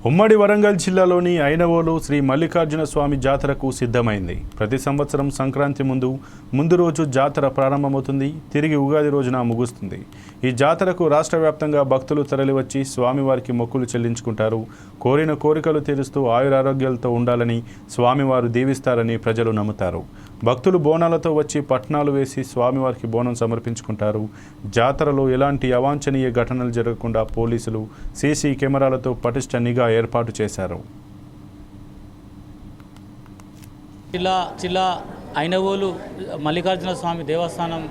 ఉమ్మడి వరంగల్ జిల్లాలోని ఐనవోలు శ్రీ మల్లికార్జున స్వామి జాతరకు సిద్ధమైంది. ప్రతి సంవత్సరం సంక్రాంతి ముందు రోజు జాతర ప్రారంభమవుతుంది. తిరిగి ఉగాది రోజున ముగుస్తుంది. ఈ జాతరకు రాష్ట్ర వ్యాప్తంగా భక్తులు తరలివచ్చి స్వామివారికి మొక్కులు చెల్లించుకుంటారు. కోరిన కోరికలు తీరుస్తూ ఆయురారోగ్యాలతో ఉండాలని స్వామివారు దీవిస్తారని ప్రజలు నమ్ముతారు. భక్తులు బోనాలతో వచ్చి పట్నాలు వేసి స్వామివారికి బోనం సమర్పించుకుంటారు. జాతరలో ఎలాంటి అవాంఛనీయ ఘటనలు జరగకుండా పోలీసులు సీసీ కెమెరాలతో పటిష్ట నిఘా ఏర్పాటు చేశారు. జిల్లా ఐనవోలు మల్లికార్జున స్వామి దేవస్థానం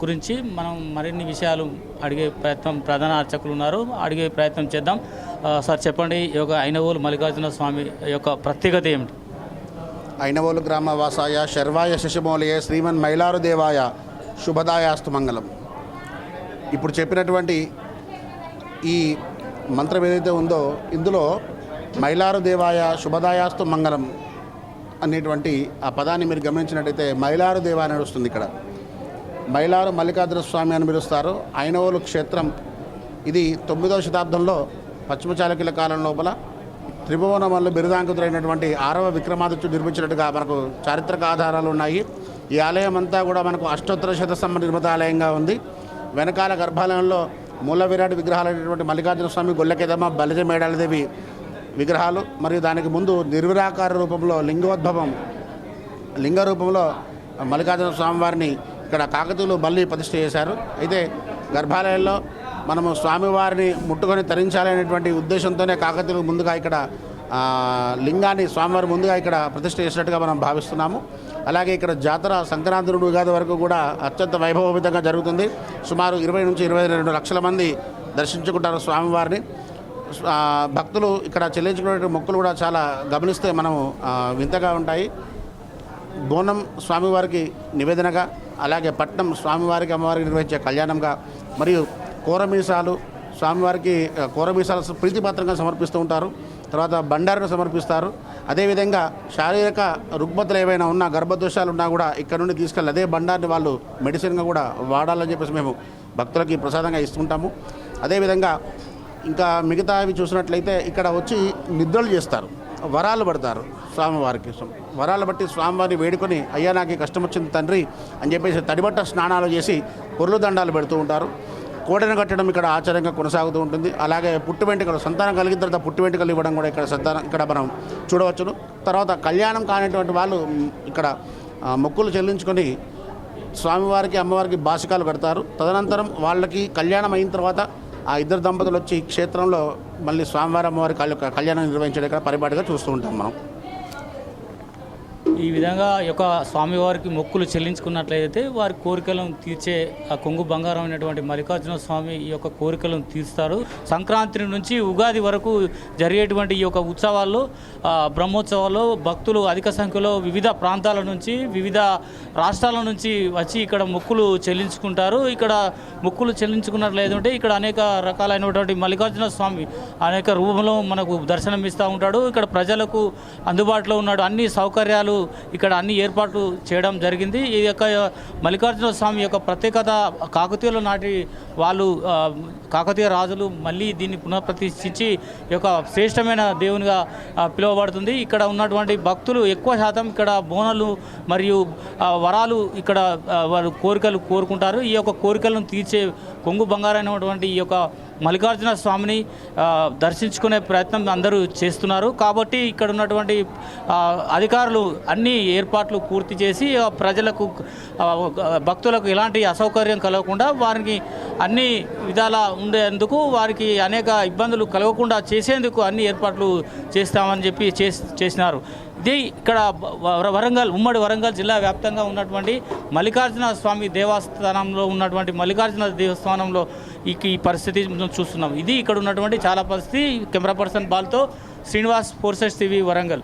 గురించి మనం మరిన్ని విషయాలు అడిగే ప్రయత్నం ప్రధాన అర్చకులు ఉన్నారు, అడిగే ప్రయత్నం చేద్దాం. సార్ చెప్పండి, ఈ యొక్క ఐనవోలు మల్లికార్జున స్వామి యొక్క ప్రత్యేకత ఏమిటి? ఐనవోలు గ్రామ వాసాయ శర్వాయ శశిమౌళయ శ్రీమన్ మైలారుదేవాయ శుభదాయాస్తు మంగళం. ఇప్పుడు చెప్పినటువంటి ఈ మంత్రం ఏదైతే ఉందో ఇందులో మైలారుదేవాయ శుభదాయాస్తు మంగళం అనేటువంటి ఆ పదాన్ని మీరు గమనించినట్టయితే మైలారుదేవ అని వస్తుంది. ఇక్కడ మైలారు మల్లికార్జున స్వామి అని పిలుస్తారు. ఐనవోలు క్షేత్రం ఇది 9వ శతాబ్దంలో పశ్చిమ చాళుక్యుల కాలం లోపల త్రిభువనమల్లు బిరుదాంకితులైనటువంటి 6వ విక్రమాదిత్యుడు నిర్మించినట్టుగా మనకు చారిత్రక ఆధారాలు ఉన్నాయి. ఈ ఆలయం అంతా కూడా మనకు అష్టోత్తర శతస్తంభ నిర్మిత ఆలయంగా ఉంది. వెనకాల గర్భాలయంలో మూల విరాట్ విగ్రహాలైనటువంటి మల్లికార్జున స్వామి, గొల్లకెదమ్మ, బలిజ మేడాలదేవి విగ్రహాలు, మరియు దానికి ముందు నిర్విరాకార రూపంలో లింగ రూపంలో మల్లికార్జున స్వామివారిని ఇక్కడ కాకతీయులు మళ్ళీ ప్రతిష్ఠ చేశారు. అయితే గర్భాలయంలో మనము స్వామివారిని ముట్టుకొని తరించాలనేటువంటి ఉద్దేశంతోనే కాకతీయులు ముందుగా ఇక్కడ లింగాన్ని స్వామివారి ముందుగా ఇక్కడ ప్రతిష్ఠ చేసినట్టుగా మనం భావిస్తున్నాము. అలాగే ఇక్కడ జాతర సంక్రాంతి నుండి ఉగాది వరకు కూడా అత్యంత వైభవోపేతంగా జరుగుతుంది. సుమారు 20 నుంచి 22 లక్షల మంది దర్శించుకుంటారు స్వామివారిని. భక్తులు ఇక్కడ చెల్లించుకునే మొక్కులు కూడా చాలా గమనిస్తే మనం వింతగా ఉంటాయి. బోనం స్వామివారికి నివేదనగా, అలాగే పట్నం స్వామివారికి అమ్మవారికి నిర్వహించే కళ్యాణంగా, మరియు కోరమీసాలు స్వామివారికి కోరమీసాలు ప్రీతిపాత్రంగా సమర్పిస్తూ ఉంటారు. తర్వాత బండారును సమర్పిస్తారు. అదేవిధంగా శారీరక రుగ్మతలు ఏవైనా ఉన్నా, గర్భదోషాలు ఉన్నా కూడా ఇక్కడ నుండి తీసుకెళ్ళి అదే బండారిని వాళ్ళు మెడిసిన్గా కూడా వాడాలని చెప్పేసి మేము భక్తులకి ప్రసాదంగా ఇస్తుంటాము. అదేవిధంగా ఇంకా మిగతా అవి చూసినట్లయితే ఇక్కడ వచ్చి నిద్రలు చేస్తారు, వరాలు పడతారు స్వామివారికి. వరాలు బట్టి స్వామివారిని వేడుకొని, అయ్యా నాకు కష్టం వచ్చింది తండ్రి అని చెప్పేసి తడిబట్ట స్నానాలు చేసి పొర్లు దండాలు పెడుతూ ఉంటారు. కోడెను కట్టడం ఇక్కడ ఆచారంగా కొనసాగుతూ ఉంటుంది. అలాగే పుట్టు వెంట్రుకలు, సంతానం కలిగిన తర్వాత పుట్టు వెంట్రుకలు ఇవ్వడం కూడా ఇక్కడ మనం చూడవచ్చును. తర్వాత కళ్యాణం కానిటువంటి వాళ్ళు ఇక్కడ మొక్కులు చెల్లించుకొని స్వామివారికి అమ్మవారికి బాసికాలు కడతారు. తదనంతరం వాళ్ళకి కళ్యాణం అయిన తర్వాత ఆ ఇద్దరు దంపతులు వచ్చి క్షేత్రంలో మళ్ళీ స్వామివారి అమ్మవారి కళ్యాణం నిర్వహించడం ఇక్కడ పరిపాటిగా చూస్తూ ఉంటాం మనం. ఈ విధంగా యొక్క స్వామివారికి మొక్కులు చెల్లించుకున్నట్లయితే వారి కోరికలను తీర్చే ఆ కొంగు బంగారం అయినటువంటి మల్లికార్జున స్వామి ఈ యొక్క కోరికలను తీరుస్తారు. సంక్రాంతి నుంచి ఉగాది వరకు జరిగేటువంటి ఈ యొక్క ఉత్సవాల్లో, బ్రహ్మోత్సవాల్లో భక్తులు అధిక సంఖ్యలో వివిధ ప్రాంతాల నుంచి, వివిధ రాష్ట్రాల నుంచి వచ్చి ఇక్కడ మొక్కులు చెల్లించుకుంటారు. ఇక్కడ మొక్కులు చెల్లించుకున్నట్లయితే ఇక్కడ అనేక రకాలైనటువంటి మల్లికార్జున స్వామి అనేక రూపంలో మనకు దర్శనం ఇస్తూ ఉంటాడు. ఇక్కడ ప్రజలకు అందుబాటులో ఉన్నాడు. అన్ని సౌకర్యాలు ఇక్కడ అన్ని ఏర్పాట్లు చేయడం జరిగింది. ఈ యొక్క మల్లికార్జున స్వామి యొక్క ప్రత్యేకత కాకతీయుల నాటి వాళ్ళు, కాకతీయ రాజులు మళ్ళీ దీన్ని పునఃప్రతిష్ఠించి ఈ యొక్క శ్రేష్టమైన దేవునిగా పిలువబడుతుంది. ఇక్కడ ఉన్నటువంటి భక్తులు ఎక్కువ శాతం ఇక్కడ బోనాలు మరియు వరాలు ఇక్కడ వారు కోరికలు కోరుకుంటారు. ఈ యొక్క కోరికలను తీర్చే కొంగు బంగారైనటువంటి ఈ యొక్క మల్లికార్జున స్వామిని దర్శించుకునే ప్రయత్నం అందరూ చేస్తున్నారు. కాబట్టి ఇక్కడ ఉన్నటువంటి అధికారులు అన్ని ఏర్పాట్లు పూర్తి చేసి ప్రజలకు, భక్తులకు ఎలాంటి అసౌకర్యం కలగకుండా వారికి అన్ని విధాలా ఉండేందుకు, వారికి అనేక ఇబ్బందులు కలగకుండా చేసేందుకు అన్ని ఏర్పాట్లు చేస్తామని చెప్పి చేసినారు. ఇది ఇక్కడ ఉమ్మడి వరంగల్ జిల్లా వ్యాప్తంగా ఉన్నటువంటి మల్లికార్జున స్వామి దేవస్థానంలో ఉన్నటువంటి మల్లికార్జున దేవస్థానంలో ఈ పరిస్థితి చూస్తున్నాం. ఇది ఇక్కడ ఉన్నటువంటి చాలా పరిస్థితి. కెమెరా పర్సన్ బాల్తో శ్రీనివాస్, 4 Sides TV, వరంగల్.